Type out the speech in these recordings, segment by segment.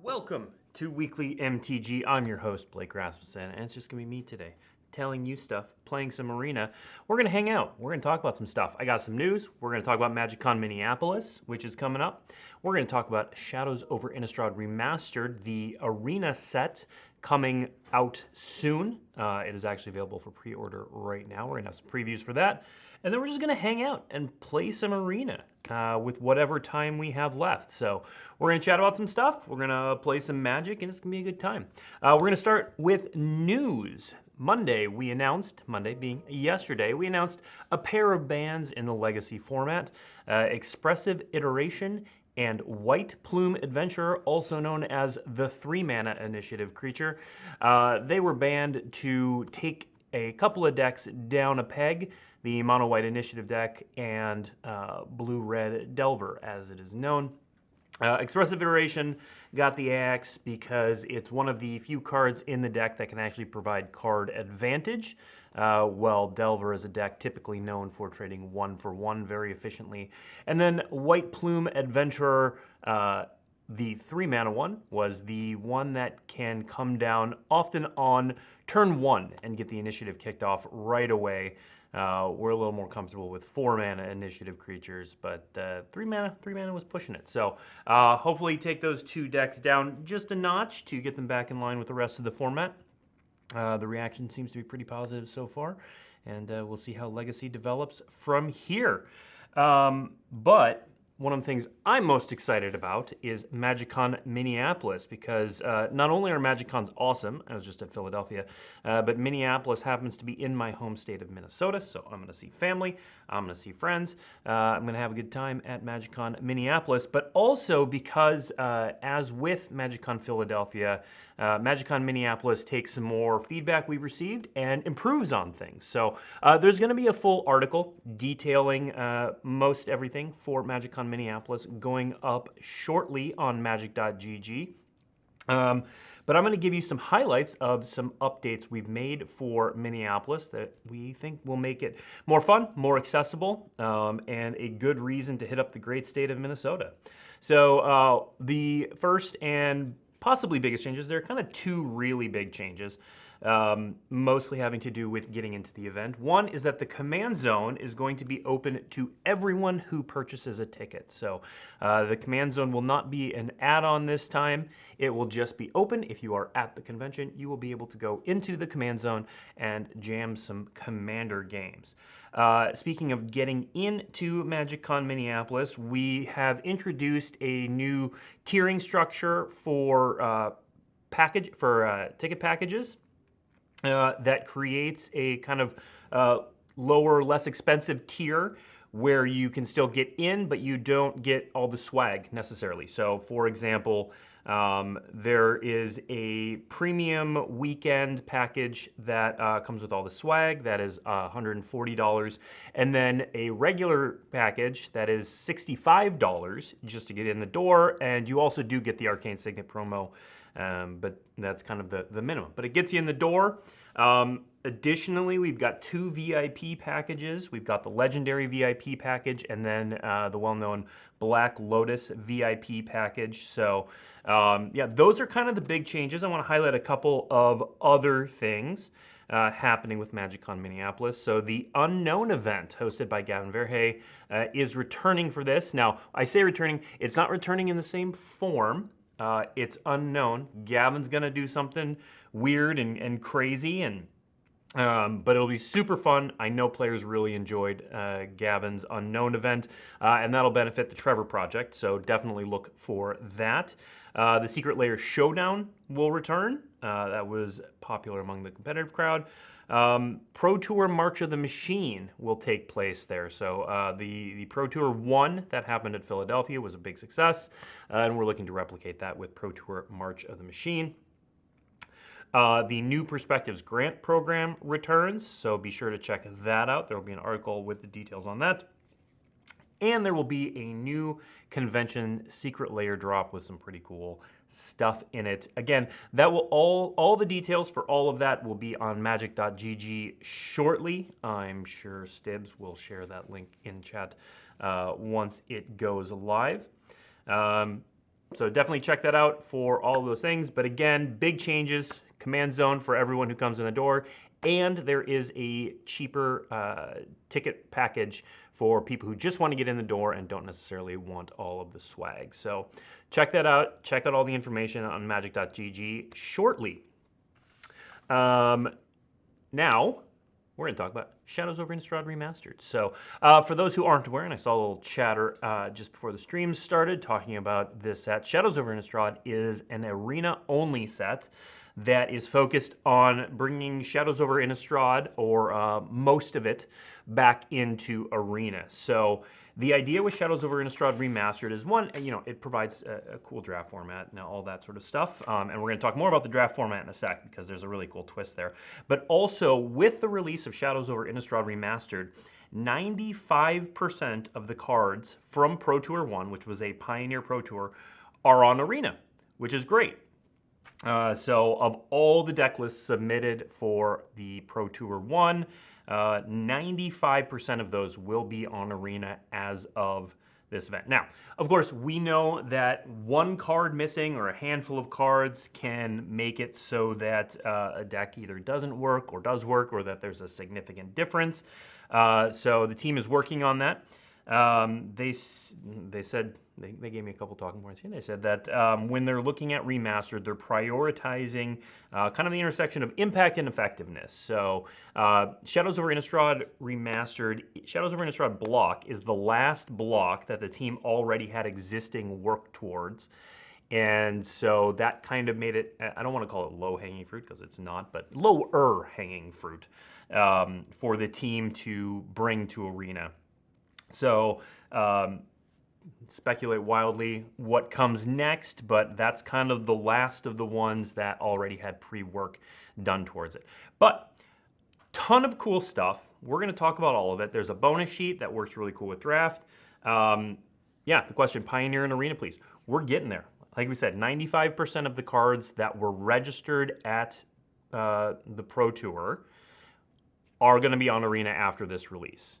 Welcome to Weekly MTG. I'm your host, Blake Rasmussen, and it's just going to be me today telling you stuff, playing some Arena. We're going to hang out. We're going to talk about some stuff. I got some news. We're going to talk about MagicCon Minneapolis, which is coming up. We're going to talk about Shadows over Innistrad Remastered, the Arena set coming out soon. It is actually available for pre-order right now. We're going to have some previews for that. And then we're just going to hang out and play some Arena with whatever time we have left. So we're going to chat about some stuff. We're going to play some Magic, and it's going to be a good time. We're going to start with news. Monday being yesterday, we announced a pair of bans in the Legacy format, Expressive Iteration and White Plume Adventurer, also known as the 3-mana Initiative creature. They were banned to take a couple of decks down a peg, the Mono White Initiative deck and Blue-Red Delver, as it is known. Expressive Iteration got the axe because it's one of the few cards in the deck that can actually provide card advantage, while Delver is a deck typically known for trading 1-for-1 very efficiently. And then White Plume Adventurer, the 3-mana one, was the one that can come down often on turn 1 and get the initiative kicked off right away. We're a little more comfortable with 4-mana initiative creatures, but 3-mana was pushing it. So hopefully take those two decks down just a notch to get them back in line with the rest of the format. The reaction seems to be pretty positive so far, and we'll see how Legacy develops from here. But one of the things I'm most excited about is MagicCon Minneapolis, because not only are MagicCons awesome, I was just at Philadelphia, but Minneapolis happens to be in my home state of Minnesota, so I'm going to see family, I'm going to see friends, I'm going to have a good time at MagicCon Minneapolis, but also because, as with MagicCon Philadelphia, MagicCon Minneapolis takes some more feedback we've received and improves on things. So there's going to be a full article detailing most everything for MagicCon Minneapolis going up shortly on magic.gg. But I'm going to give you some highlights of some updates we've made for Minneapolis that we think will make it more fun, more accessible, and a good reason to hit up the great state of Minnesota. So the first and possibly biggest changes, there are kind of two really big changes, mostly having to do with getting into the event. One is that the command zone is going to be open to everyone who purchases a ticket. So the command zone will not be an add-on this time. It will just be open. If you are at the convention, you will be able to go into the command zone and jam some Commander games. Speaking of getting into MagicCon Minneapolis, we have introduced a new tiering structure for ticket packages that creates a kind of lower, less expensive tier where you can still get in, but you don't get all the swag necessarily. So, for example, there is a premium weekend package that comes with all the swag, that is $140, and then a regular package that is $65 just to get in the door, and you also do get the Arcane Signet promo, but that's kind of the minimum. But it gets you in the door. Additionally, we've got two VIP packages. We've got the Legendary VIP package and then the well-known Black Lotus VIP package. So yeah, those are kind of the big changes. I want to highlight a couple of other things happening with MagicCon Minneapolis. So the Unknown event hosted by Gavin Verhey is returning for this. Now, I say returning, it's not returning in the same form. It's unknown. Gavin's going to do something weird and crazy, and but it'll be super fun. I know players really enjoyed Gavin's Unknown event, and that'll benefit the Trevor Project, so definitely look for that. The Secret Lair Showdown will return. That was popular among the competitive crowd. Pro Tour March of the Machine will take place there. So the Pro Tour 1 that happened at Philadelphia was a big success, and we're looking to replicate that with Pro Tour March of the Machine. The New Perspectives Grant Program returns, so be sure to check that out. There will be an article with the details on that. And there will be a new convention Secret Lair drop with some pretty cool stuff in it. Again, that will all the details for all of that will be on magic.gg shortly. I'm sure Stibbs will share that link in chat once it goes live. So definitely check that out for all of those things. But again, big changes, command zone for everyone who comes in the door, and there is a cheaper ticket package for people who just want to get in the door and don't necessarily want all of the swag. So check that out. Check out all the information on magic.gg shortly. Now, we're going to talk about Shadows over Innistrad Remastered. So for those who aren't aware, and I saw a little chatter just before the stream started talking about this set, Shadows over Innistrad is an arena-only set that is focused on bringing Shadows over Innistrad, or most of it, back into Arena. So the idea with Shadows over Innistrad Remastered is, one, it provides a cool draft format and all that sort of stuff. And we're going to talk more about the draft format in a sec because there's a really cool twist there. But also, with the release of Shadows over Innistrad Remastered, 95% of the cards from Pro Tour 1, which was a Pioneer Pro Tour, are on Arena, which is great. So of all the deck lists submitted for the Pro Tour 1, 95% of those will be on Arena as of this event. Now, of course, we know that one card missing or a handful of cards can make it so that a deck either doesn't work or does work, or that there's a significant difference. So the team is working on that. They said, they gave me a couple talking points here. They said that when they're looking at Remastered, they're prioritizing kind of the intersection of impact and effectiveness. So Shadows over Innistrad Remastered, Shadows over Innistrad block is the last block that the team already had existing work towards. And so that kind of made it, I don't want to call it low-hanging fruit because it's not, but lower-hanging fruit for the team to bring to Arena. So speculate wildly what comes next, but that's kind of the last of the ones that already had pre-work done towards it. But ton of cool stuff. We're going to talk about all of it. There's a bonus sheet that works really cool with draft. Yeah, the question, Pioneer and Arena, please. We're getting there. Like we said, 95% of the cards that were registered at the Pro Tour are going to be on Arena after this release.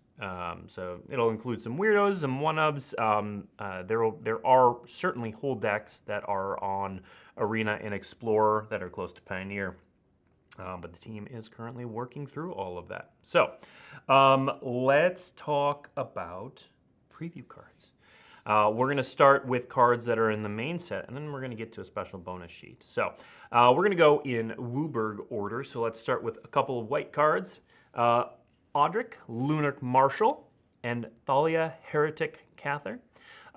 So it'll include some weirdos, some one-ups. There are certainly whole decks that are on Arena and Explorer that are close to Pioneer. But the team is currently working through all of that. So let's talk about preview cards. We're going to start with cards that are in the main set, and then we're going to get to a special bonus sheet. So we're going to go in Wooburg order. So let's start with a couple of white cards. Audric, Lunarch Marshal, and Thalia, Heretic Cather.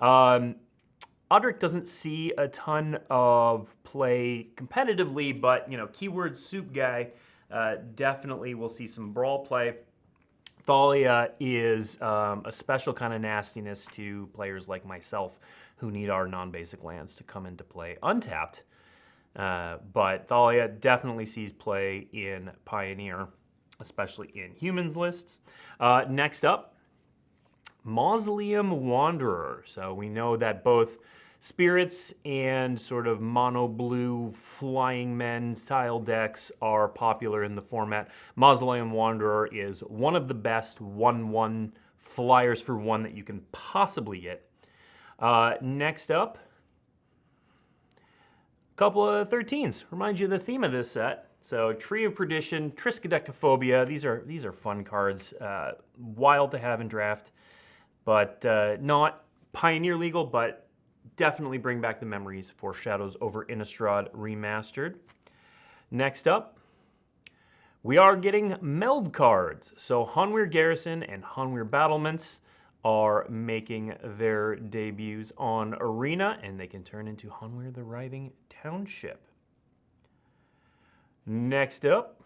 Audric doesn't see a ton of play competitively, but keyword soup guy definitely will see some brawl play. Thalia is a special kind of nastiness to players like myself who need our non-basic lands to come into play untapped. But Thalia definitely sees play in Pioneer, especially in humans lists. Next up, Mausoleum Wanderer. So we know that both spirits and sort of mono blue flying men style decks are popular in the format. Mausoleum Wanderer is one of the best 1/1 flyers for one that you can possibly get. Next up, a couple of 13s. Remind you of the theme of this set. So Tree of Perdition, Triskaidekaphobia, these are fun cards, wild to have in draft, but not Pioneer legal, but definitely bring back the memories for Shadows over Innistrad Remastered. Next up, we are getting meld cards. So Hanweir Garrison and Hanweir Battlements are making their debuts on Arena, and they can turn into Hanweir the Writhing Township. Next up,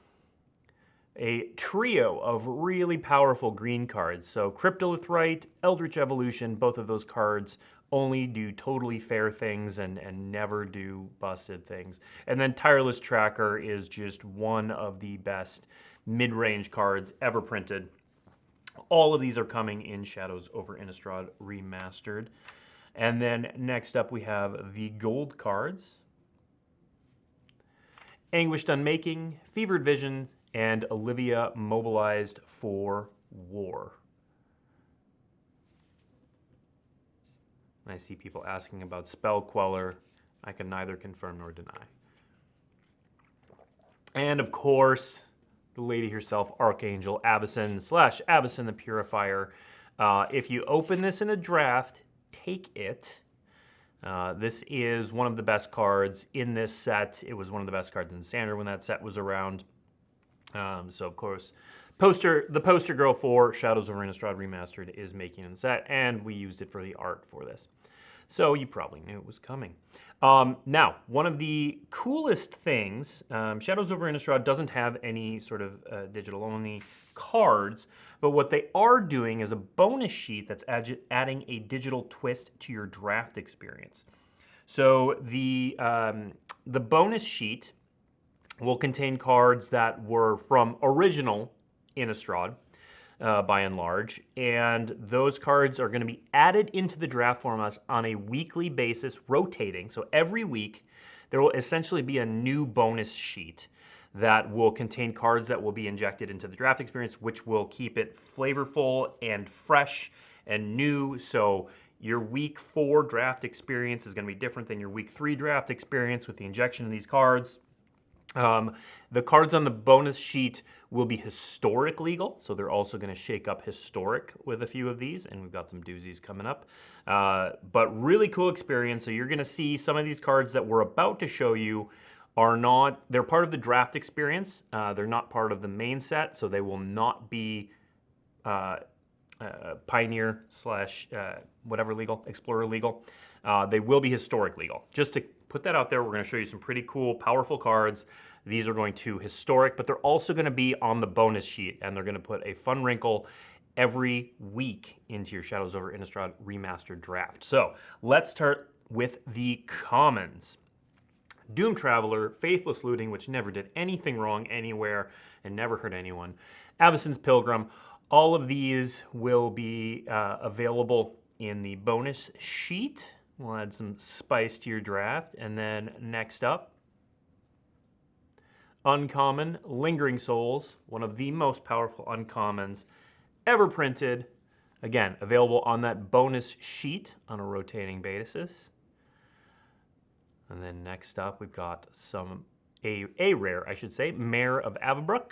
a trio of really powerful green cards. So Cryptolithrite, Eldritch Evolution, both of those cards only do totally fair things and never do busted things. And then Tireless Tracker is just one of the best mid-range cards ever printed. All of these are coming in Shadows over Innistrad Remastered. And then next up we have the gold cards. Anguished Unmaking, Fevered Vision, and Olivia Mobilized for War. I see people asking about Spell Queller. I can neither confirm nor deny. And of course, the lady herself, Archangel Avacyn / Avacyn the Purifier. If you open this in a draft, take it. This is one of the best cards in this set. It was one of the best cards in Standard when that set was around. So of course, the poster girl for Shadows over Innistrad Remastered is making a set, and we used it for the art for this. So you probably knew it was coming. Now, one of the coolest things, Shadows over Innistrad doesn't have any sort of digital-only cards, but what they are doing is a bonus sheet that's adding a digital twist to your draft experience. So the bonus sheet will contain cards that were from original Innistrad, by and large, and those cards are going to be added into the draft format on a weekly basis, rotating. So every week, there will essentially be a new bonus sheet that will contain cards that will be injected into the draft experience, which will keep it flavorful and fresh and new. So your week 4 draft experience is going to be different than your week 3 draft experience with the injection of these cards. The cards on the bonus sheet will be historic legal, so they're also going to shake up historic with a few of these, and we've got some doozies coming up. But really cool experience. So you're going to see some of these cards that we're about to show you they're part of the draft experience. They're not part of the main set, so they will not be Pioneer / whatever legal, Explorer legal. They will be historic legal. Just to put that out there, we're going to show you some pretty cool, powerful cards. These are going to historic, but they're also going to be on the bonus sheet, and they're going to put a fun wrinkle every week into your Shadows over Innistrad Remastered draft. So let's start with the commons. Doom Traveler, Faithless Looting, which never did anything wrong anywhere and never hurt anyone. Avacyn's Pilgrim. All of these will be available in the bonus sheet. We'll add some spice to your draft. And then next up, Uncommon, Lingering Souls, one of the most powerful uncommons ever printed. Again, available on that bonus sheet on a rotating basis. And then next up, we've got a rare, I should say, Mare of Avabruck.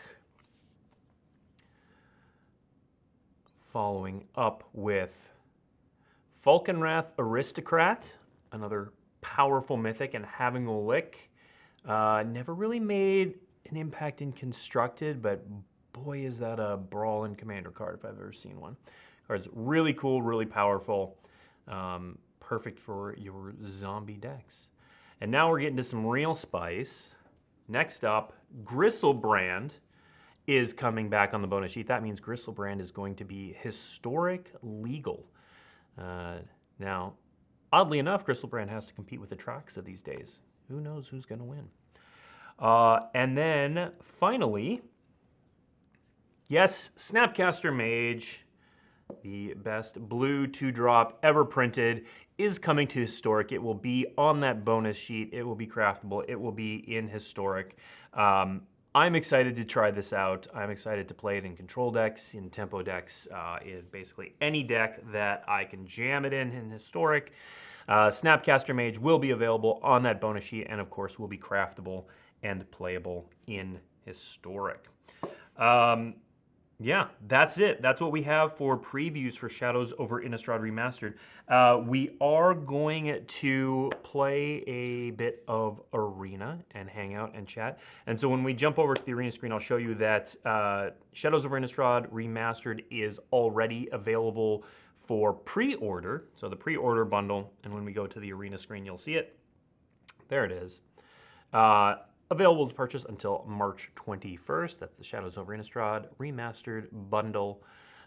Following up with Falkenrath Aristocrat, another powerful mythic, and Having a Lick. Never really made an impact in Constructed, but boy is that a Brawl and Commander card if I've ever seen one. Card's really cool, really powerful, perfect for your zombie decks. And now we're getting to some real spice. Next up, Gristlebrand is coming back on the bonus sheet. That means Gristlebrand is going to be historic legal. Now, oddly enough, Gristlebrand has to compete with Atraxa these days. Who knows who's going to win? And then, finally, yes, Snapcaster Mage, the best blue 2-drop ever printed, is coming to historic. It will be on that bonus sheet. It will be craftable. It will be in historic. I'm excited to try this out. I'm excited to play it in control decks, in tempo decks, in basically any deck that I can jam it in historic. Snapcaster Mage will be available on that bonus sheet, and of course will be craftable and playable in historic. Yeah, that's it. That's what we have for previews for Shadows over Innistrad Remastered. We are going to play a bit of Arena and hang out and chat. And so when we jump over to the Arena screen, I'll show you that Shadows over Innistrad Remastered is already available for pre-order. So the pre-order bundle, and when we go to the Arena screen, you'll see it. There it is. Available to purchase until March 21st. That's the Shadows over Innistrad Remastered bundle.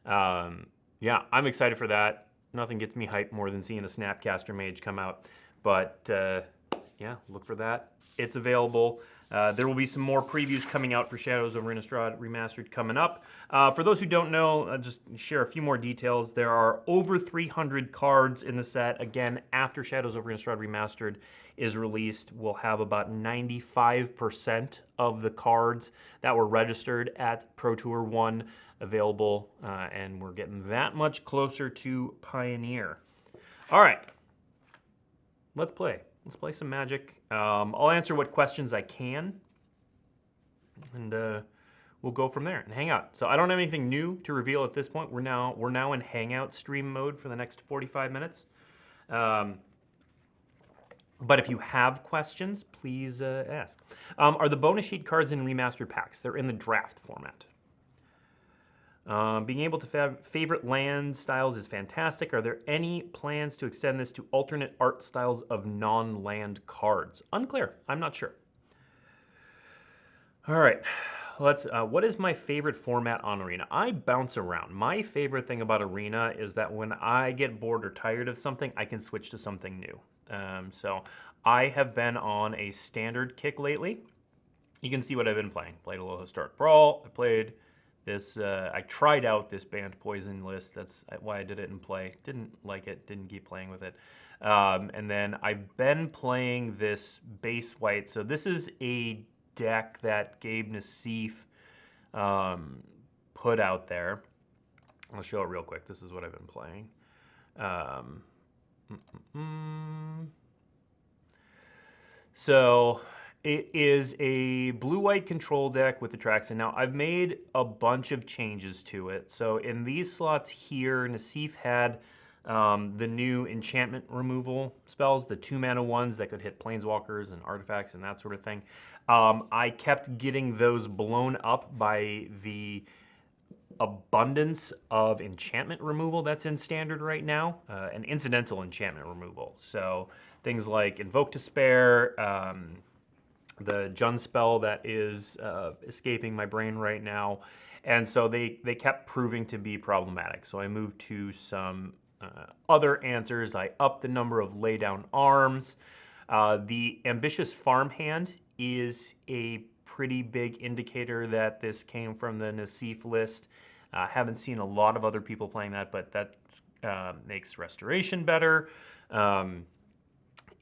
Yeah, I'm excited for that. Nothing gets me hyped more than seeing a Snapcaster Mage come out. But yeah, look for that. It's available. There will be some more previews coming out for Shadows over Innistrad Remastered coming up. For those who don't know, just share a few more details. There are over 300 cards in the set. Again, after Shadows over Innistrad Remastered is released, we'll have about 95% of the cards that were registered at Pro Tour 1 available, and we're getting that much closer to Pioneer. All right, let's play. Let's play some Magic. I'll answer what questions I can, and we'll go from there and hang out. So I don't have anything new to reveal at this point. We're now in Hangout stream mode for the next 45 minutes. But if you have questions, please ask. Are the bonus sheet cards in remastered packs? They're in the draft format. Being able to favorite land styles is fantastic. Are there any plans to extend this to alternate art styles of non-land cards? Unclear. I'm not sure. All right. What is my favorite format on Arena? I bounce around. My favorite thing about Arena is that when I get bored or tired of something, I can switch to something new. So I have been on a standard kick lately. You can see what I've been playing. Played a little Historic Brawl. I played this. I tried out this Banned Poison list. That's why I did it in play. Didn't like it. Didn't keep playing with it. And then I've been playing this base white. So this is a deck that Gabe Nassif put out there. I'll show it real quick. This is what I've been playing. So it is a blue-white control deck with Atraxa. Now, I've made a bunch of changes to it. So in these slots here, Nassif had the new enchantment removal spells, the 2-mana ones that could hit planeswalkers and artifacts and that sort of thing. I kept getting those blown up by the abundance of enchantment removal that's in standard right now, and incidental enchantment removal. So things like Invoke Despair, the Jund spell that is escaping my brain right now. And so they kept proving to be problematic. So I moved to some other answers. I upped the number of laydown arms. The Ambitious Farmhand is a pretty big indicator that this came from the Nassif list. Haven't seen a lot of other people playing that, but that makes Restoration better.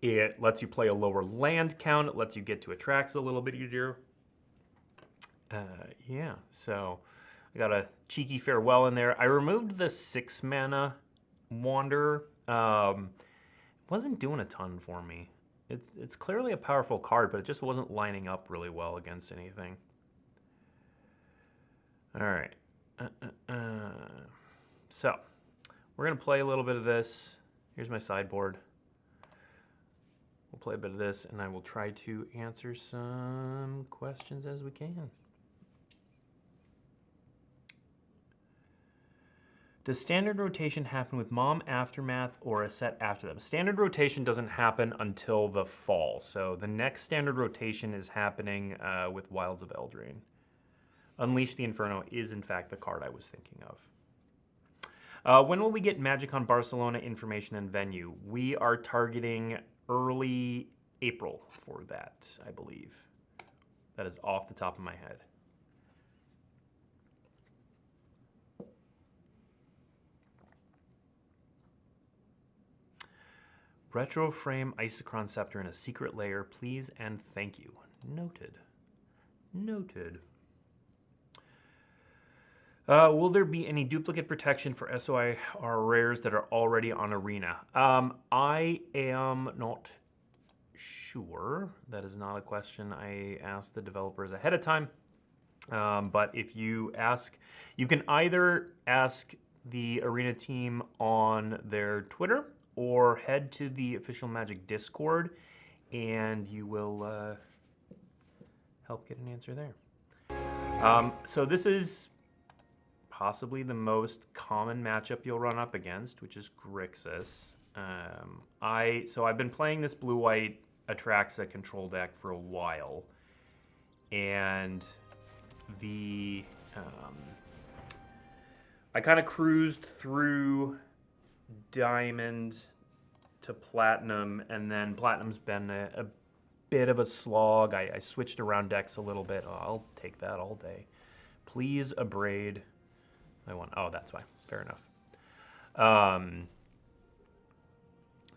It lets you play a lower land count. It lets you get to Atraxa a little bit easier. Yeah, so I got a cheeky farewell in there. I removed the 6-mana Wanderer. Wasn't doing a ton for me. It's clearly a powerful card, but it just wasn't lining up really well against anything. All right. So we're going to play a little bit of this. Here's my sideboard. We'll play a bit of this, and I will try to answer some questions as we can. Does standard rotation happen with Mom, Aftermath, or a set after them? Standard rotation doesn't happen until the fall. So the next standard rotation is happening with Wilds of Eldraine. Unleash the Inferno is, in fact, the card I was thinking of. When will we get MagicCon Barcelona information and venue? We are targeting early April for that, I believe. That is off the top of my head. Retro frame Isochron Scepter in a secret layer, please and thank you. Noted. Noted. Will there be any duplicate protection for SOIR rares that are already on Arena? I am not sure. That is not a question I asked the developers ahead of time. But if you ask, you can either ask the Arena team on their Twitter or head to the official Magic Discord, and you will help get an answer there. So this is possibly the most common matchup you'll run up against, which is Grixis. So I've been playing this blue-white Atraxa control deck for a while, and I kind of cruised through Diamond to Platinum, and then Platinum's been a bit of a slog. I switched around decks a little bit. Oh, I'll take that all day. Please Abrade. I want. Oh, that's why. Fair enough.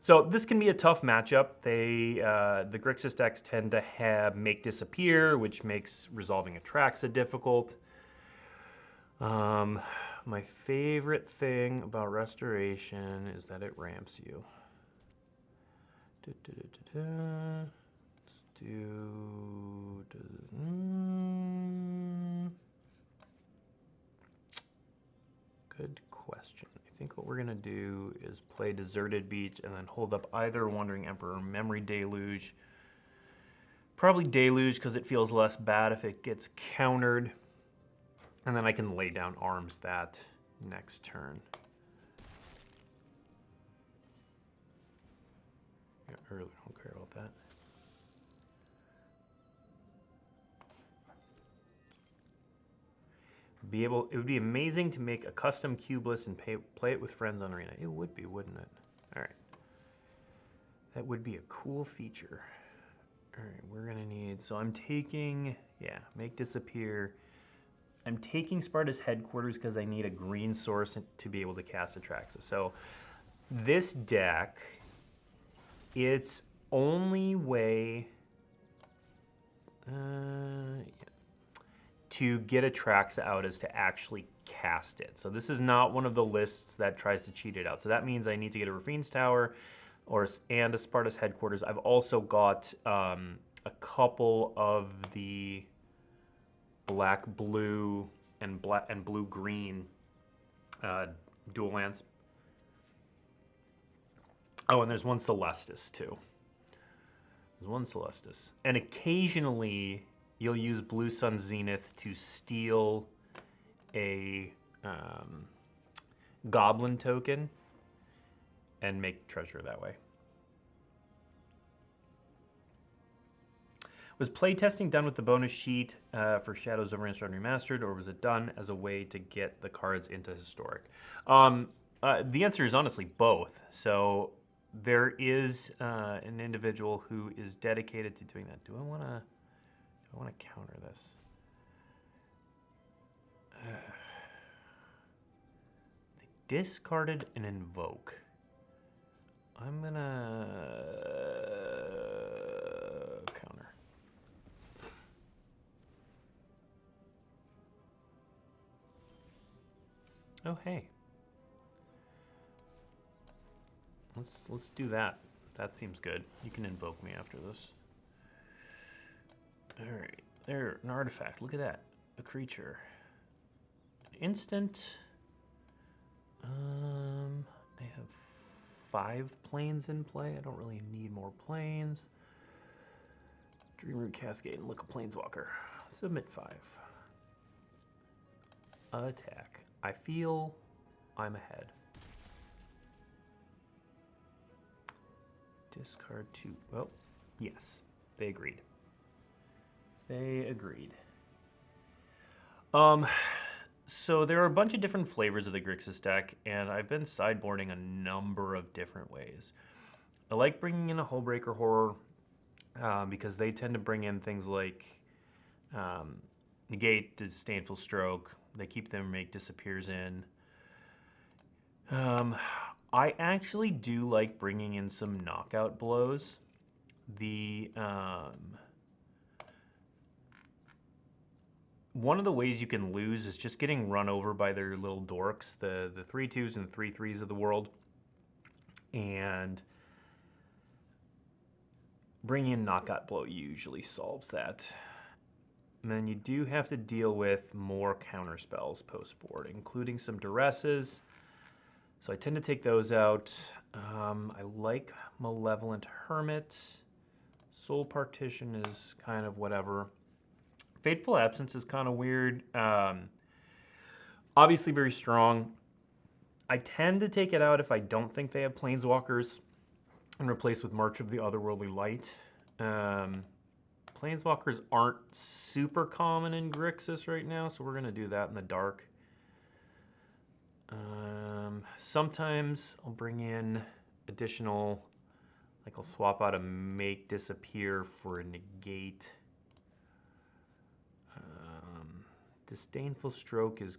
So this can be a tough matchup. The Grixis decks tend to have Make Disappear, which makes resolving Atraxa difficult. My favorite thing about Restoration is that it ramps you. Let's do. Good question. I think what we're gonna do is play Deserted Beach and then hold up either Wandering Emperor or Memory Deluge. Probably Deluge because it feels less bad if it gets countered. And then I can lay down arms that next turn. Yeah, I really don't care about that. It would be amazing to make a custom cube list and play it with friends on Arena. It would be, wouldn't it? All right. That would be a cool feature. All right, we're gonna need, so I'm taking, yeah, make disappear. I'm taking Sparta's headquarters because I need a green source to be able to cast Atraxa. So this deck, its only way to get Atraxa out is to actually cast it. So this is not one of the lists that tries to cheat it out. So that means I need to get a Rafine's Tower and a Sparta's headquarters. I've also got a couple of the black, blue, and blue green dual lands. Oh, and there's one Celestis too. There's one Celestis. And occasionally you'll use Blue Sun Zenith to steal a goblin token and make treasure that way. Was playtesting done with the bonus sheet for Shadows over Innistrad Remastered, or was it done as a way to get the cards into Historic? The answer is honestly both. So there is an individual who is dedicated to doing that. Do I want to counter this? They discarded an Invoke. I'm gonna counter. Oh hey. Let's do that. That seems good. You can invoke me after this. All right, there, an artifact. Look at that, a creature. Instant. I have 5 planes in play. I don't really need more planes. Dreamroot Cascade and look a Planeswalker. Submit 5. Attack. I feel I'm ahead. Discard 2. Well, yes, they agreed. They agreed. So there are a bunch of different flavors of the Grixis deck, and I've been sideboarding a number of different ways. I like bringing in a Hullbreaker Horror because they tend to bring in things like negate, disdainful stroke. They keep them make disappears in. I actually do like bringing in some knockout blows. The one of the ways you can lose is just getting run over by their little dorks, the 3/2s and 3/3s of the world, and bringing in knockout blow usually solves that. And then you do have to deal with more counter spells post board, including some duresses. So I tend to take those out. I like Malevolent Hermit. Soul Partition is kind of whatever. Fateful Absence is kind of weird. Obviously very strong. I tend to take it out if I don't think they have Planeswalkers and replace with March of the Otherworldly Light. Planeswalkers aren't super common in Grixis right now, so we're going to do that in the dark. Sometimes I'll bring in additional, like I'll swap out a Make Disappear for a Negate. Disdainful Stroke is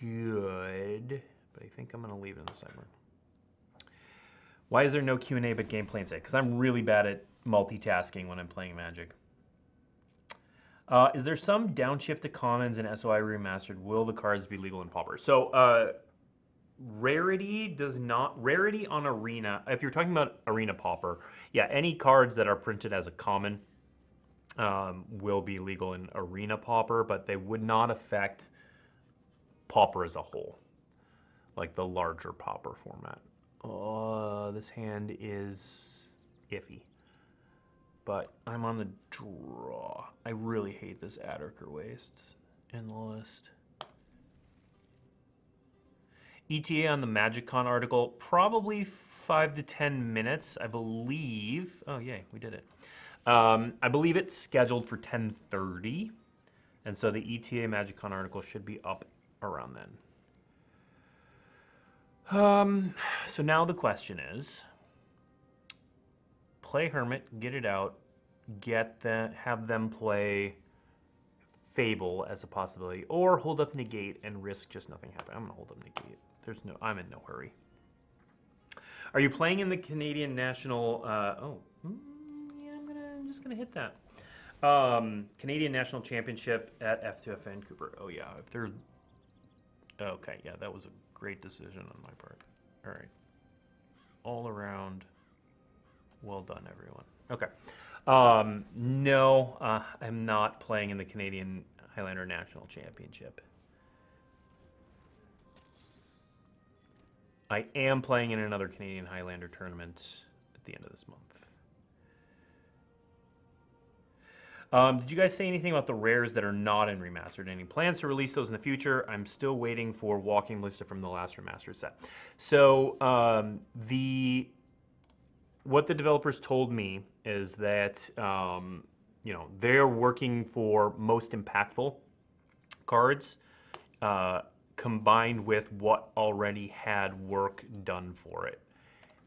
good, but I think I'm going to leave it in the sidebar. Why is there no Q&A but gameplay instead? Because I'm really bad at multitasking when I'm playing Magic. Is there some downshift to commons in SOI Remastered? Will the cards be legal in Pauper? So rarity does not, rarity on Arena, if you're talking about Arena Pauper, Yeah, any cards that are printed as a common will be legal in Arena Pauper, but they would not affect Pauper as a whole, like the larger Pauper format. This hand is iffy, but I'm on the draw. I really hate this Adderker Wastes in the list. ETA on the MagicCon article, probably 5 to 10 minutes, I believe. Oh, yay, we did it. I believe it's scheduled for 10:30, and so the ETA MagicCon article should be up around then. So now the question is, play Hermit, get it out, have them play Fable as a possibility, or hold up Negate and risk just nothing happening. I'm gonna hold up Negate. I'm in no hurry. Are you playing in the Canadian National? Yeah, I'm just gonna hit that. Canadian National Championship at F2F Vancouver. Oh yeah, if they're okay, yeah, that was a great decision on my part. All right, all around, well done, everyone. Okay, no, I'm not playing in the Canadian Highlander National Championship. I am playing in another Canadian Highlander tournament at the end of this month. Did you guys say anything about the rares that are not in Remastered? Any plans to release those in the future? I'm still waiting for Walking Ballista from the last Remastered set. So what the developers told me is that they're working for most impactful cards combined with what already had work done for it.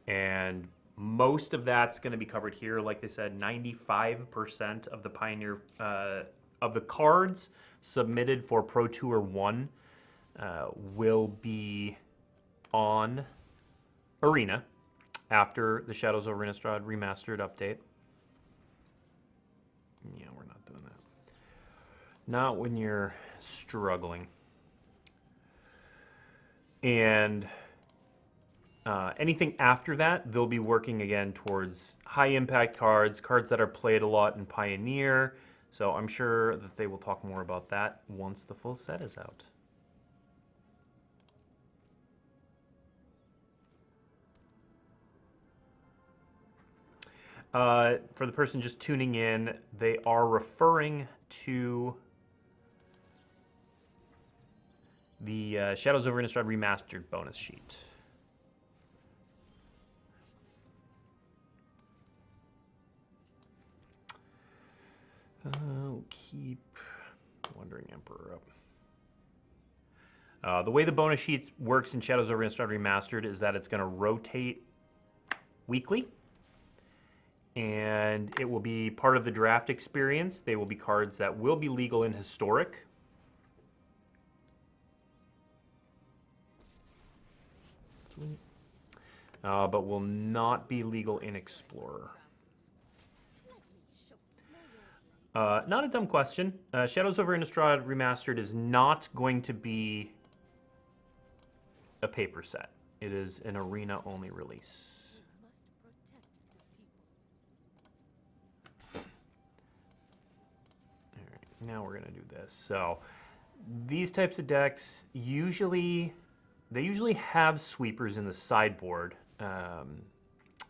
And most of that's going to be covered here. Like they said, 95% of the Pioneer of the cards submitted for Pro Tour 1 will be on Arena after the Shadows over Innistrad Remastered update. Yeah, we're not doing that. Not when you're struggling. And anything after that, they'll be working again towards high impact cards, cards that are played a lot in Pioneer. So I'm sure that they will talk more about that once the full set is out. For the person just tuning in, they are referring to the Shadows over Innistrad Remastered bonus sheet. I'll keep Wandering Emperor up. The way the bonus sheet works in Shadows over Innistrad Remastered is that it's going to rotate weekly, and it will be part of the draft experience. They will be cards that will be legal in Historic. But will not be legal in Explorer. Not a dumb question. Shadows over Innistrad Remastered is not going to be a paper set. It is an arena-only release. All right, now we're going to do this. So these types of decks usually have sweepers in the sideboard.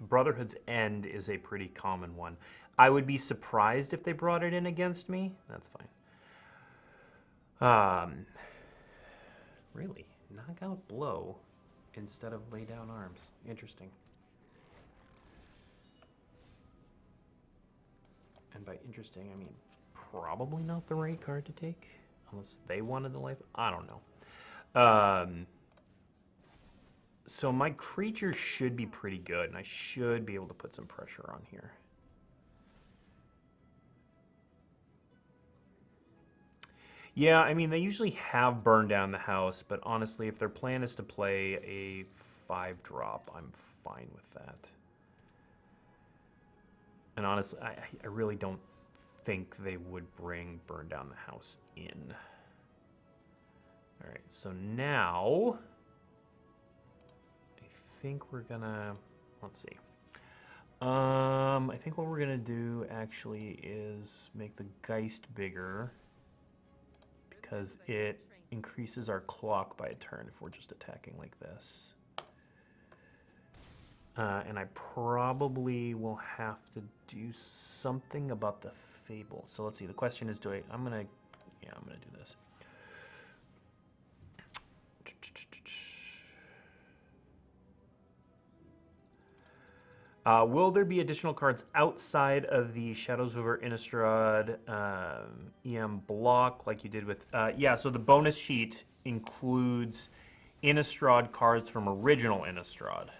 Brotherhood's End is a pretty common one. I would be surprised if they brought it in against me. That's fine. Really? Knockout Blow instead of Lay Down Arms. Interesting. And by interesting, I mean probably not the right card to take. Unless they wanted the life. I don't know. So my creature should be pretty good, and I should be able to put some pressure on here. Yeah, I mean, they usually have burned down the house, but honestly, if their plan is to play a 5-drop, I'm fine with that. And honestly, I really don't think they would bring Burn Down the House in. All right, so now I think we're gonna, let's see. I think what we're gonna do actually is make the Geist bigger because it increases our clock by a turn if we're just attacking like this. And I probably will have to do something about the Fable. So let's see. The question is, I'm gonna do this. Will there be additional cards outside of the Shadows over Innistrad EM block like you did with... yeah, so the bonus sheet includes Innistrad cards from original Innistrad.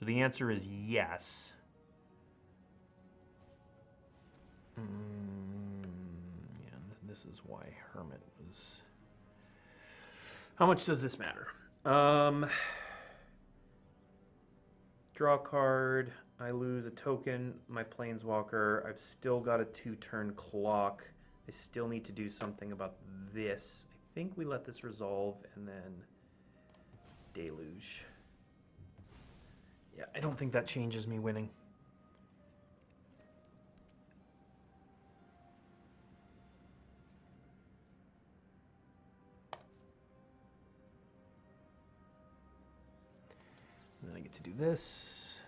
So the answer is yes. Yeah, this is why Hermit was... How much does this matter? Draw a card, I lose a token, my Planeswalker, I've still got a 2-turn clock. I still need to do something about this. I think we let this resolve and then Deluge. Yeah, I don't think that changes me winning. And then I get to do this.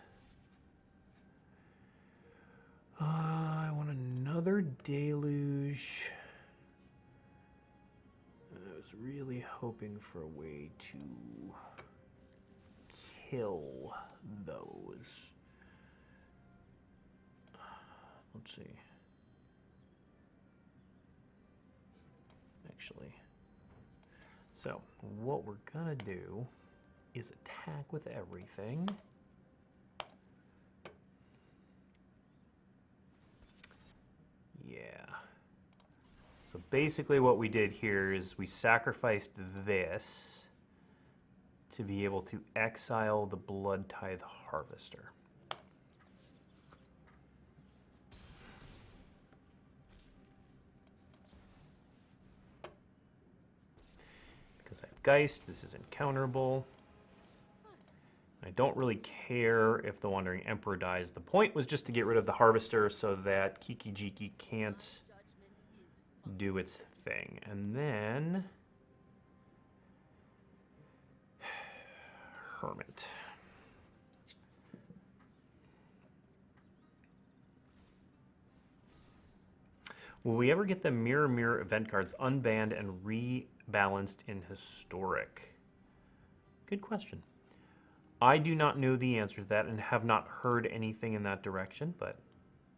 I want another Deluge. I was really hoping for a way to kill those. Let's see. Actually. So, what we're gonna do is attack with everything. Yeah. So basically what we did here is we sacrificed this to be able to exile the Blood Tithe Harvester. Because I have Geist, this is uncounterable. I don't really care if the Wandering Emperor dies. The point was just to get rid of the Harvester so that Kiki Jiki can't do its thing. And then... Hermit. Will we ever get the Mirror Mirror event cards unbanned and rebalanced in Historic? Good question. I do not know the answer to that and have not heard anything in that direction, but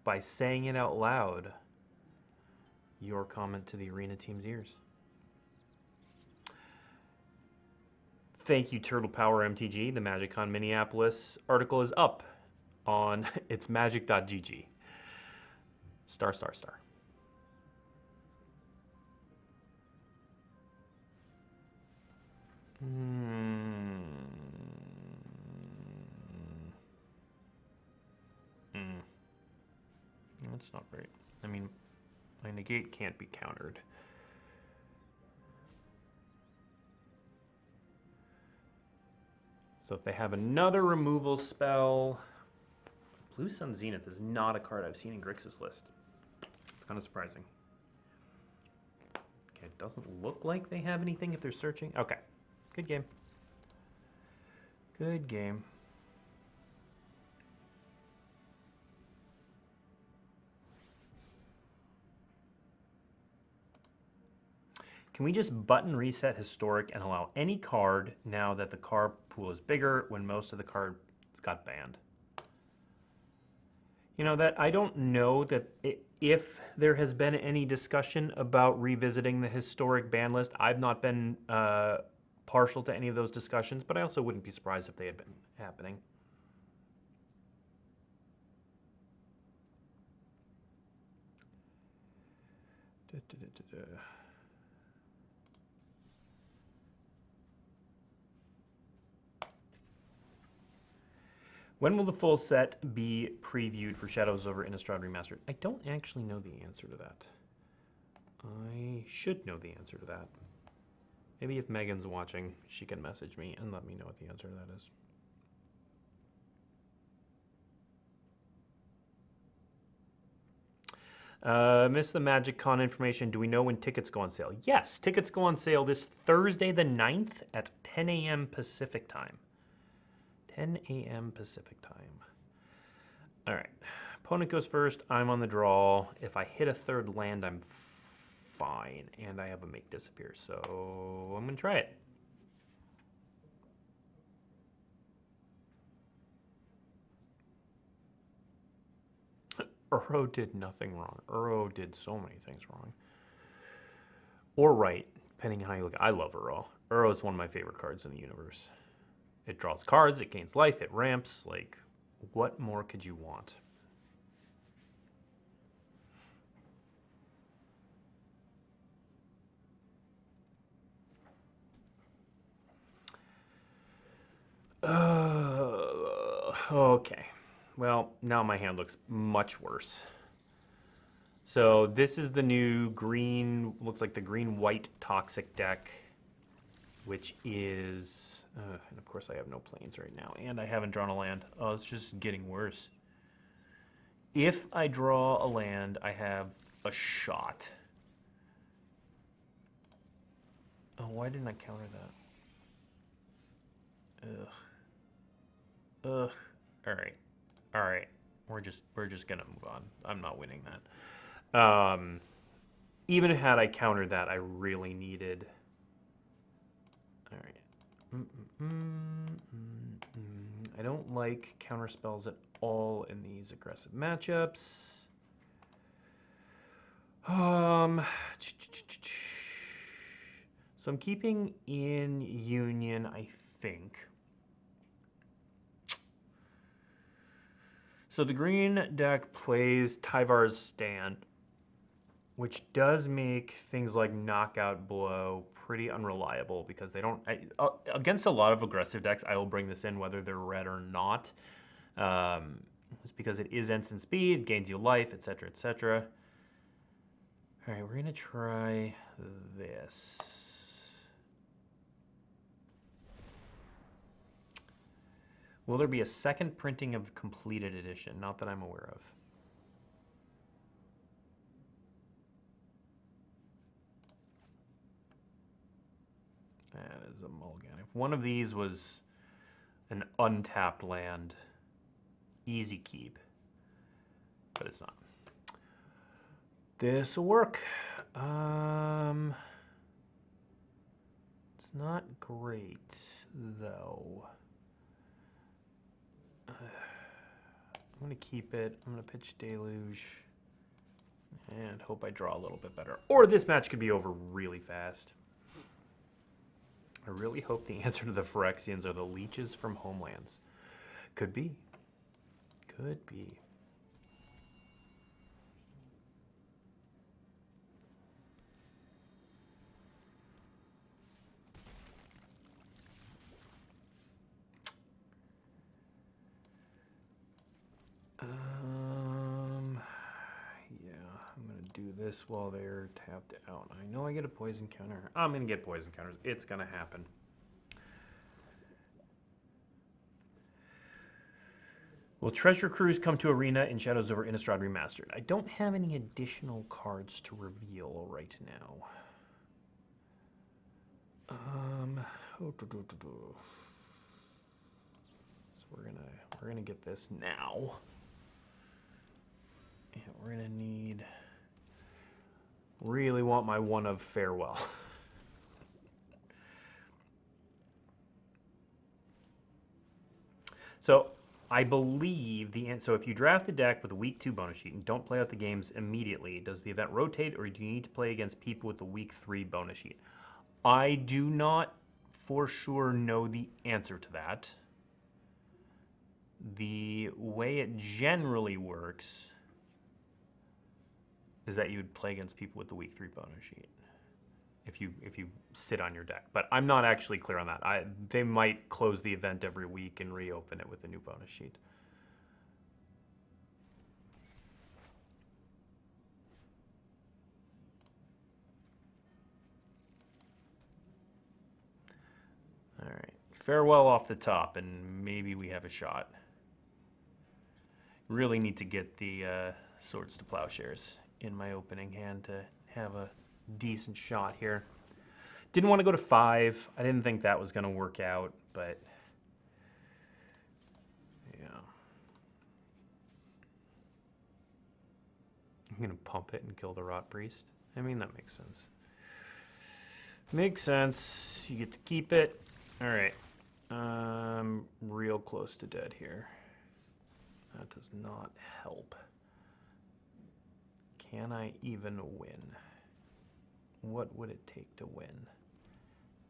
by saying it out loud, your comment to the Arena team's ears. Thank you, Turtle Power MTG. The MagicCon Minneapolis article is up on it's magic.gg. Star, star, star. That's not right. I mean, my negate can't be countered. So if they have another removal spell... Blue Sun Zenith is not a card I've seen in Grixis list. It's kind of surprising. Okay, it doesn't look like they have anything if they're searching. Okay, good game. Good game. Can we just button reset Historic and allow any card now that the card pool is bigger when most of the cards got banned? You know, that I don't know that if there has been any discussion about revisiting the Historic ban list. I've not been partial to any of those discussions, but I also wouldn't be surprised if they had been happening. When will the full set be previewed for Shadows over Innistrad Remastered? I don't actually know the answer to that. I should know the answer to that. Maybe if Megan's watching, she can message me and let me know what the answer to that is. Missed the MagicCon information. Do we know when tickets go on sale? Yes, tickets go on sale this Thursday the 9th at 10 a.m. Pacific time. 10 a.m. Pacific time. All right. Opponent goes first. I'm on the draw. If I hit a third land, I'm fine. And I have a make disappear. So I'm going to try it. Uro did nothing wrong. Uro did so many things wrong. Or right, depending on how you look. I love Uro. Uro is one of my favorite cards in the universe. It draws cards, it gains life, it ramps. Like, what more could you want? Okay. Well, now my hand looks much worse. So this is the new green, looks like the green-white toxic deck, which is, and of course I have no planes right now, and I haven't drawn a land. Oh, it's just getting worse. If I draw a land, I have a shot. Oh, why didn't I counter that? Ugh. Ugh. All right. All right. We're just gonna move on. I'm not winning that. Even had I countered that, I really needed. All right. I don't like counter spells at all in these aggressive matchups. So I'm keeping in Union, I think. So the green deck plays Tyvar's Stand, which does make things like Knockout Blow pretty unreliable because they don't... against a lot of aggressive decks, I will bring this in whether they're red or not. It's because it is instant speed, gains you life, etc., etc. All right, we're going to try this. Will there be a second printing of completed edition? Not that I'm aware of. That is a mulligan. If one of these was an untapped land, easy keep. But it's not. This will work. It's not great, though. I'm going to keep it. I'm going to pitch Deluge and hope I draw a little bit better. Or this match could be over really fast. I really hope the answer to the Phyrexians are the leeches from Homelands. Could be. Could be. Yeah, I'm gonna do this while they're tapped out. I know I get a poison counter. I'm gonna get poison counters. It's gonna happen. Will Treasure Cruise come to Arena in Shadows over Innistrad Remastered? I don't have any additional cards to reveal right now. So we're gonna get this now. And we're gonna need, really want my one of Farewell. So I believe so if you draft a deck with a week 2 bonus sheet and don't play out the games immediately, does the event rotate or do you need to play against people with the week 3 bonus sheet? I do not for sure know the answer to that. The way it generally works is that you would play against people with the week 3 bonus sheet if you sit on your deck. But I'm not actually clear on that. They might close the event every week and reopen it with a new bonus sheet. All right, Farewell off the top, and maybe we have a shot. Really need to get the Swords to Plowshares in my opening hand to have a decent shot here. Didn't want to go to 5. I didn't think that was going to work out, but yeah. I'm going to pump it and kill the Rot Priest. I mean, that makes sense. Makes sense. You get to keep it. All right. Real close to dead here. That does not help. Can I even win? What would it take to win?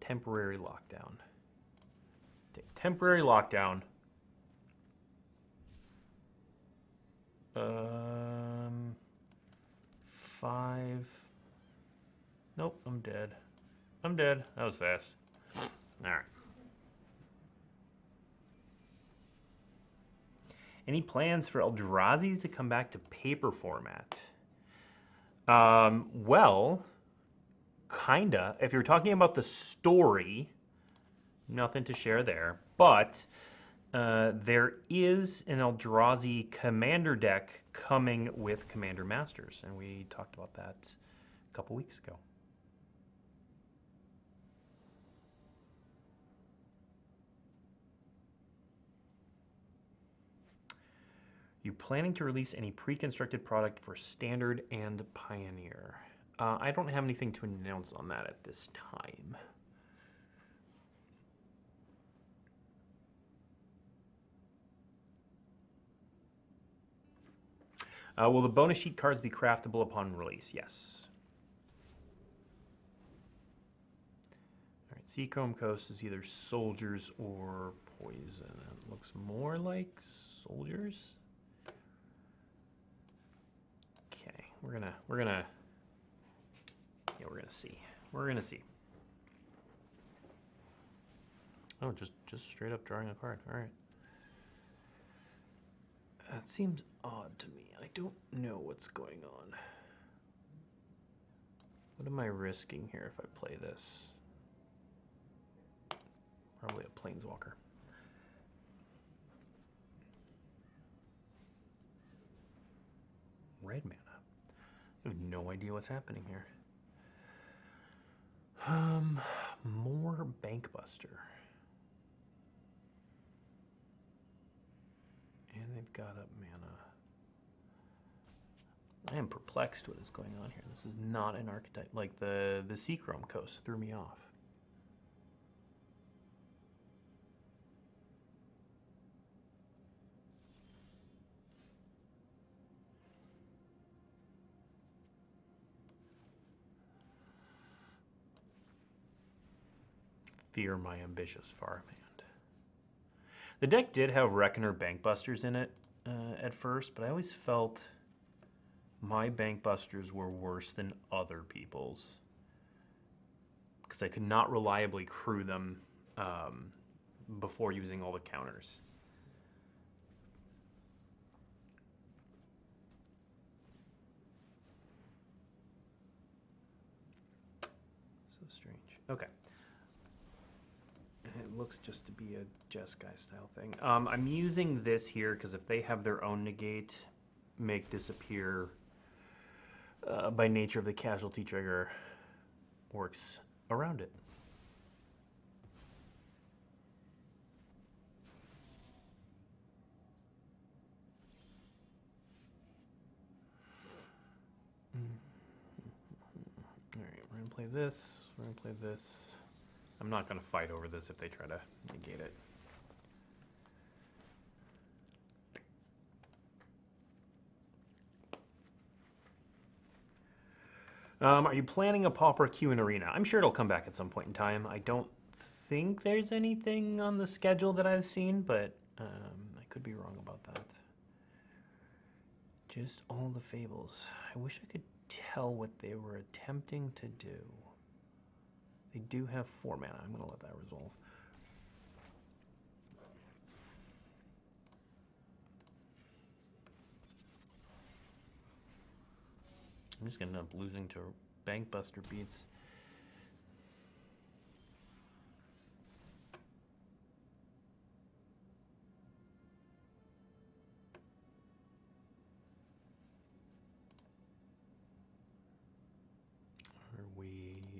Temporary lockdown. Take temporary lockdown. 5. Nope, I'm dead. I'm dead. That was fast. All right. Any plans for Eldrazi to come back to paper format? Well, kinda. If you're talking about the story, nothing to share there. But there is an Eldrazi Commander deck coming with Commander Masters, and we talked about that a couple weeks ago. You planning to release any pre-constructed product for Standard and Pioneer? I don't have anything to announce on that at this time. Will the bonus sheet cards be craftable upon release? Yes. All right, Seacombe Coast is either soldiers or poison. It looks more like soldiers. Okay, we're gonna see. We're gonna see. Oh, just straight up drawing a card. All right. That seems odd to me. I don't know what's going on. What am I risking here if I play this? Probably a Planeswalker. Red mana. I have no idea what's happening here. More Bankbuster. And they've got up mana. I am perplexed what is going on here. This is not an archetype. Like the Seachrome Coast threw me off. Fear my ambitious farmhand. The deck did have Reckoner Bankbusters in it at first, but I always felt my Bankbusters were worse than other people's because I could not reliably crew them before using all the counters. So strange. Okay. It looks just to be a Jeskai style thing. I'm using this here because if they have their own negate, make disappear by nature of the casualty trigger, works around it. All right, we're gonna play this. We're gonna play this. I'm not going to fight over this if they try to negate it. Are you planning a Pauper queue in Arena? I'm sure it'll come back at some point in time. I don't think there's anything on the schedule that I've seen, but I could be wrong about that. Just all the fables. I wish I could tell what they were attempting to do. They do have 4 mana. I'm going to let that resolve. I'm just going to end up losing to Bankbuster beats.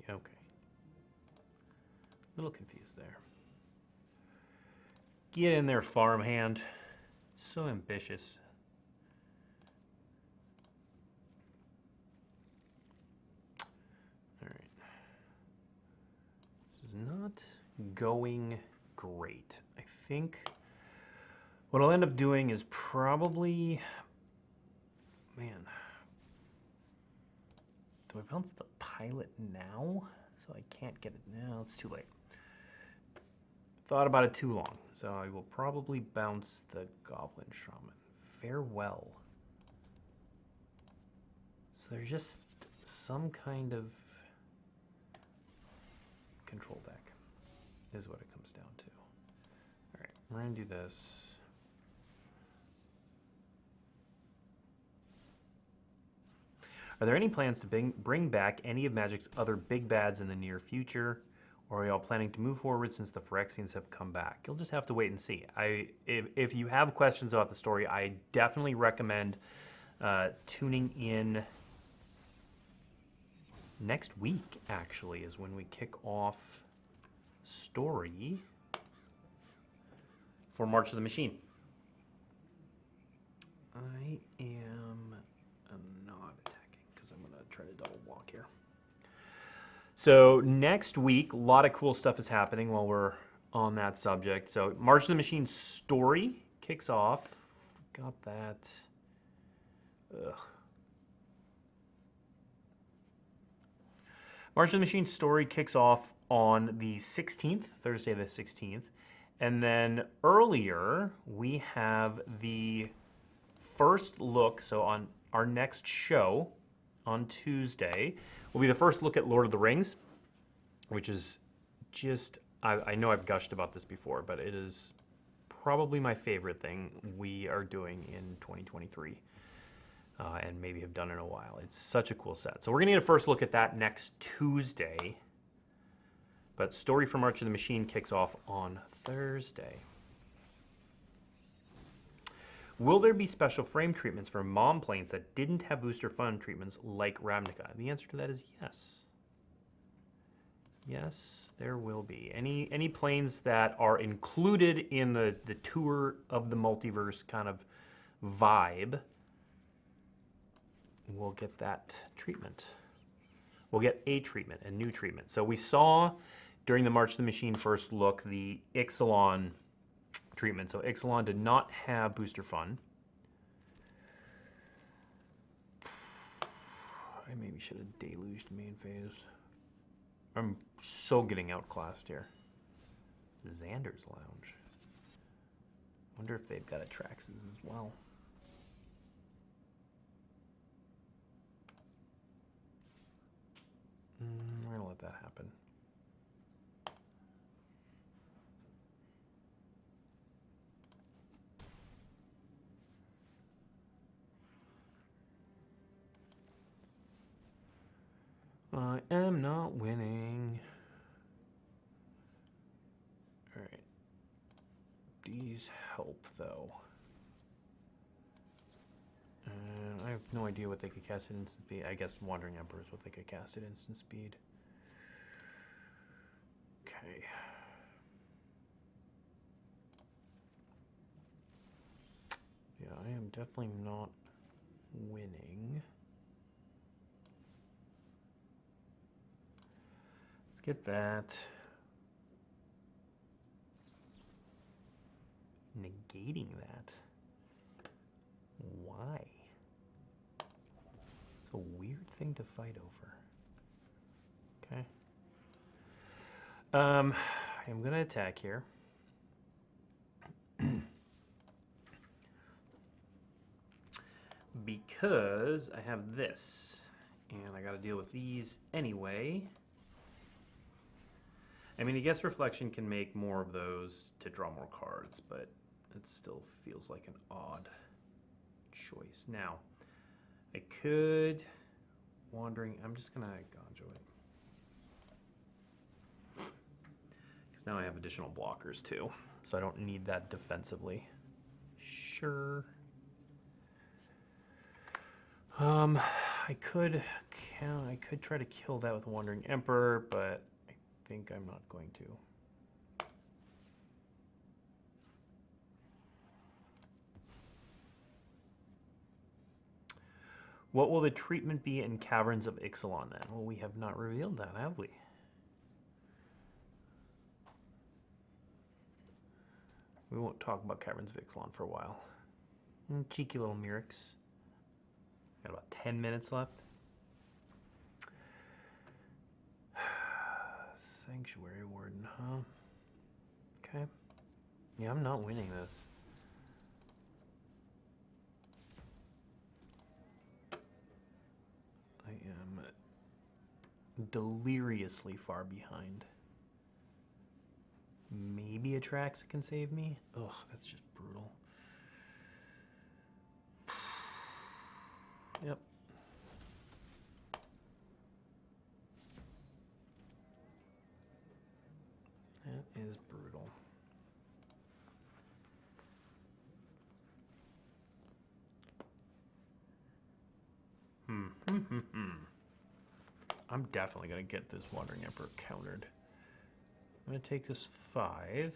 Okay. A little confused there. Get in there, farmhand. So ambitious. All right. This is not going great. I think what I'll end up doing is probably, man, do I bounce the pilot now? So I can't get it now. It's too late. Thought about it too long. So I will probably bounce the Goblin Shaman. Farewell. So there's just some kind of control deck is what it comes down to. All right, we're gonna do this. Are there any plans to bring back any of Magic's other big bads in the near future? Or are y'all planning to move forward since the Phyrexians have come back? You'll just have to wait and see. If you have questions about the story, I definitely recommend tuning in next week, actually, is when we kick off story for March of the Machine. I am not attacking because I'm going to try to double walk here. So next week, a lot of cool stuff is happening while we're on that subject. So March of the Machine story kicks off. Got that. Ugh. March of the Machine story kicks off on the 16th, Thursday the 16th. And then earlier, we have the first look. So on our next show on Tuesday will be the first look at Lord of the Rings, which is just, I know I've gushed about this before, but it is probably my favorite thing we are doing in 2023. And maybe have done in a while. It's such a cool set. So we're gonna get a first look at that next Tuesday. But Story for March of the Machine kicks off on Thursday. Will there be special frame treatments for mom planes that didn't have booster fun treatments like Ravnica? The answer to that is yes. Yes, there will be. Any planes that are included in the tour of the multiverse kind of vibe we'll get that treatment. We'll get a treatment, a new treatment. So we saw during the March of the Machine first look the Ixalan treatment. So Ixalan did not have booster fun. I maybe should have deluged main phase. I'm so getting outclassed here. Xander's Lounge. Wonder if they've got Atraxes as well. We're gonna let that happen. I am not winning. All right. These help though. I have no idea what they could cast at instant speed. I guess Wandering Emperor is what they could cast at instant speed. Okay. Yeah, I am definitely not winning. Let's get that. Negating that. Why? It's a weird thing to fight over. Okay. I'm gonna attack here. Because I have this, and I gotta deal with these anyway. I mean, I guess Reflection can make more of those to draw more cards, but it still feels like an odd choice. Now, I could Wandering. I'm just gonna Gonjo it. Because now I have additional blockers too, so I don't need that defensively. Sure. I could I could try to kill that with Wandering Emperor, but I think I'm not going to. What will the treatment be in Caverns of Ixalan then? Well, we have not revealed that, have we? We won't talk about Caverns of Ixalan for a while. Cheeky little Mirrex. Got about 10 minutes left. Sanctuary Warden, huh? Okay. Yeah, I'm not winning this. I am deliriously far behind. Maybe Atraxa can save me? Ugh, that's just brutal. Yep. That is brutal. I'm definitely going to get this Wandering Emperor countered. I'm going to take this 5.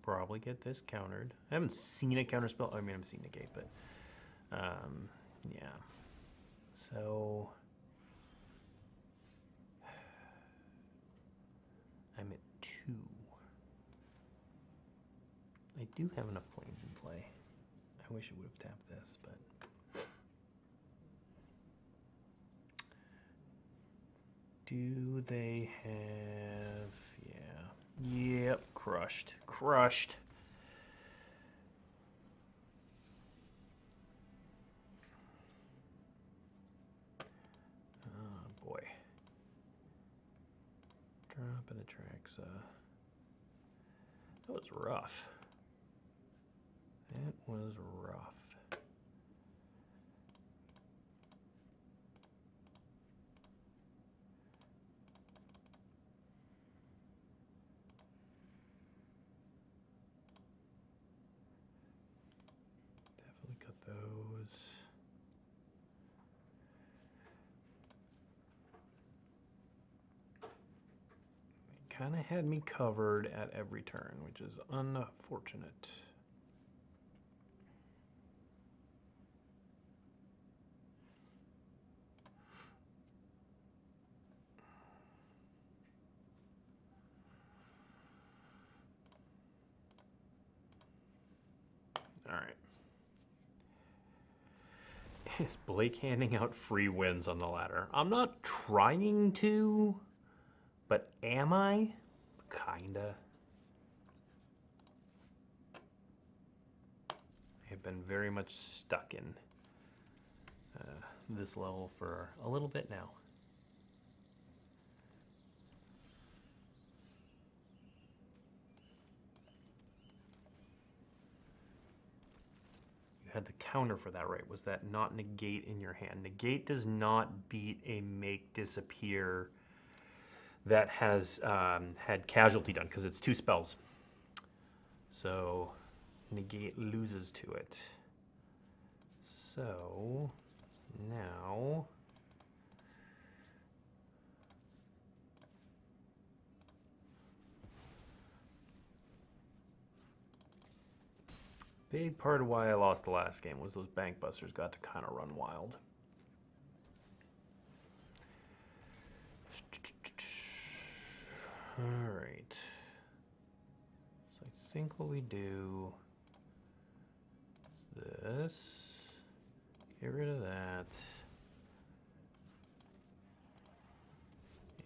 Probably get this countered. I haven't seen a counter spell. I mean, I've seen negate, but yeah. So I'm at 2. I do have enough planes in play. I wish I would have tapped this, but do they have? Yeah. Yep. Crushed. Crushed. Oh boy. Drop an Atraxa. That was rough. It was rough. Definitely cut those. It kind of had me covered at every turn, which is unfortunate. All right. Is Blake handing out free wins on the ladder? I'm not trying to, but am I? Kinda. I have been very much stuck in this level for a little bit now. Had the counter for that, right? Was that not negate in your hand? Negate does not beat a make disappear that has had casualty done because it's 2 spells. So negate loses to it. So now big part of why I lost the last game was those bank busters got to kind of run wild. All right. So I think what we do is this. Get rid of that.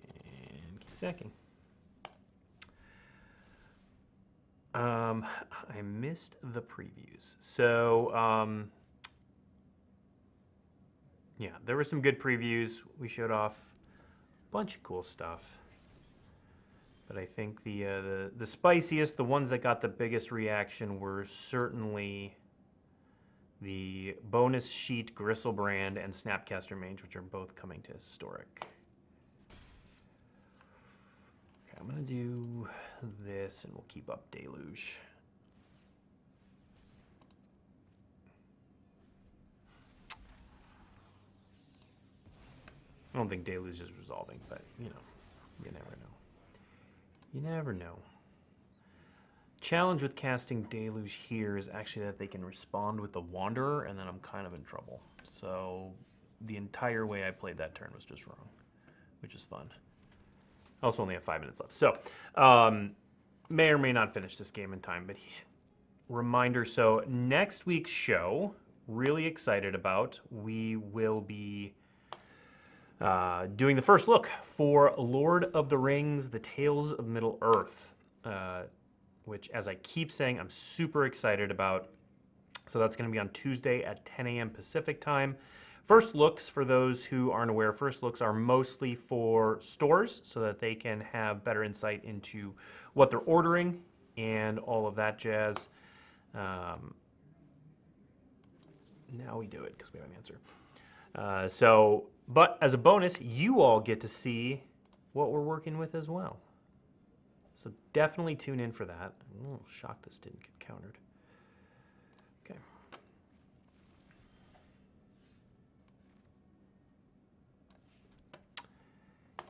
And keep stacking. I missed the previews. So, yeah, there were some good previews. We showed off a bunch of cool stuff. But I think the spiciest, the ones that got the biggest reaction were certainly the bonus sheet Gristlebrand and Snapcaster Mage, which are both coming to Historic. I'm going to do this, and we'll keep up Deluge. I don't think Deluge is resolving, but, you know, you never know. You never know. Challenge with casting Deluge here is actually that they can respond with the Wanderer, and then I'm kind of in trouble. So the entire way I played that turn was just wrong, which is fun. I also only have 5 minutes left. So may or may not finish this game in time, but reminder, so next week's show, really excited about, we will be doing the first look for Lord of the Rings, The Tales of Middle-earth, which, as I keep saying, I'm super excited about. So that's going to be on Tuesday at 10 a.m. Pacific time. First looks, for those who aren't aware, first looks are mostly for stores so that they can have better insight into what they're ordering and all of that jazz. Now we do it because we have an answer. But as a bonus, you all get to see what we're working with as well. So definitely tune in for that. I'm a little shocked this didn't get countered. Okay.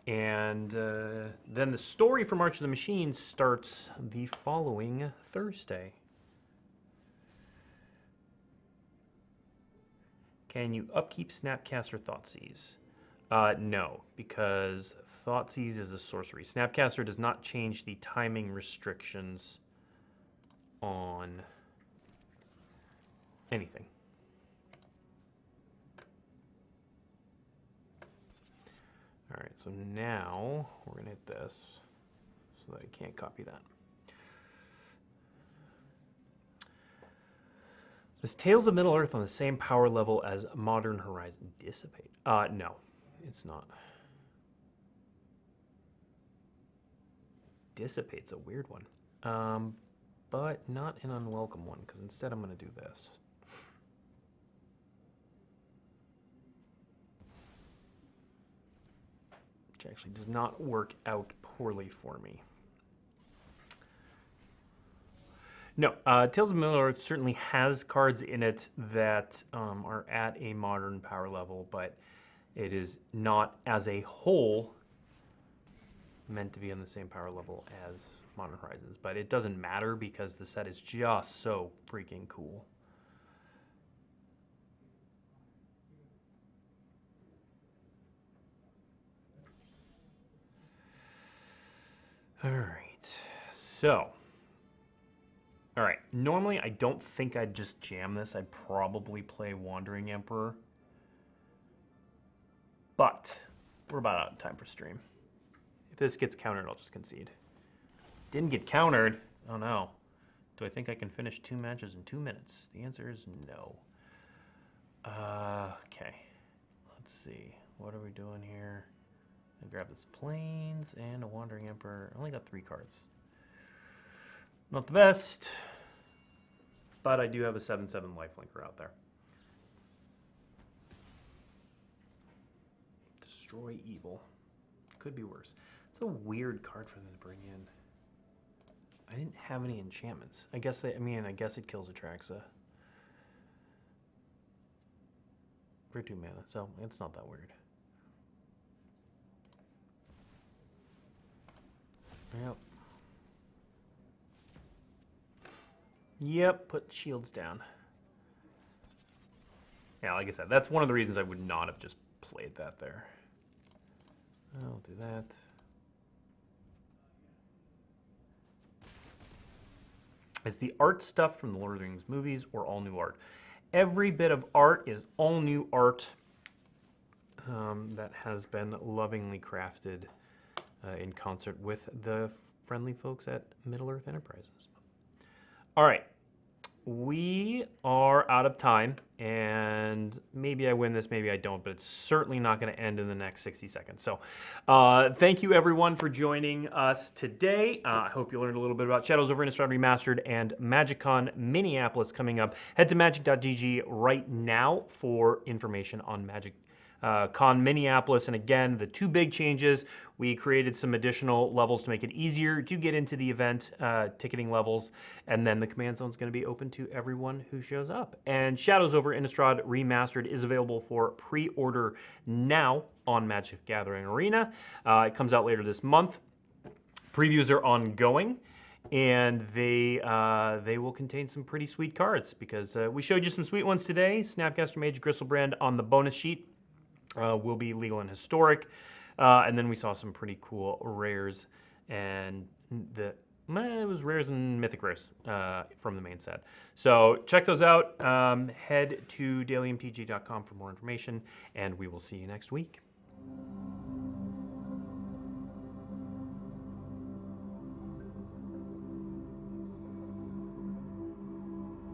And then the story for March of the Machines starts the following Thursday. Can you upkeep Snapcaster Thoughtseize? No, because Thoughtseize is a sorcery. Snapcaster does not change the timing restrictions on anything. All right, so now we're going to hit this so that I can't copy that. Is Tales of Middle-earth on the same power level as Modern Horizon? Dissipate? No, it's not. Dissipate's a weird one, but not an unwelcome one, because instead I'm going to do this. Which actually does not work out poorly for me. No, Tales of Middle-earth certainly has cards in it that are at a modern power level, but it is not, as a whole, meant to be on the same power level as Modern Horizons. But it doesn't matter because the set is just so freaking cool. All right, so... All right, normally I don't think I'd just jam this. I'd probably play Wandering Emperor. But we're about out of time for stream. If this gets countered, I'll just concede. Didn't get countered? Oh no. Do I think I can finish 2 matches in 2 minutes? The answer is no. Okay. Let's see. What are we doing here? I grab this Plains and a Wandering Emperor. I only got 3 cards. Not the best, but I do have a 7/7 lifelinker out there. Destroy evil. Could be worse. It's a weird card for them to bring in. I didn't have any enchantments. I guess I guess it kills Atraxa for 2 mana, so it's not that weird. Yep. Yep, put shields down. Yeah, like I said, that's one of the reasons I would not have just played that there. I'll do that. Is the art stuff from the Lord of the Rings movies or all new art? Every bit of art is all new art that has been lovingly crafted in concert with the friendly folks at Middle-earth Enterprises. All right, we are out of time, and maybe I win this, maybe I don't, but it's certainly not going to end in the next 60 seconds. So thank you, everyone, for joining us today. I hope you learned a little bit about Shadows over Innistrad Remastered and MagicCon Minneapolis coming up. Head to magic.gg right now for information on Con Minneapolis. And again, the two big changes, we created some additional levels to make it easier to get into the event, ticketing levels, and then the command zone is going to be open to everyone who shows up. And Shadows over Innistrad Remastered is available for pre-order now on Magic the Gathering Arena. It comes out later this month. Previews are ongoing, and they will contain some pretty sweet cards, because we showed you some sweet ones today. Snapcaster Mage Gristlebrand on the bonus sheet will be legal and historic, and then we saw some pretty cool rares, and it was rares and mythic rares from the main set. So check those out. Head to dailymtg.com for more information, and we will see you next week.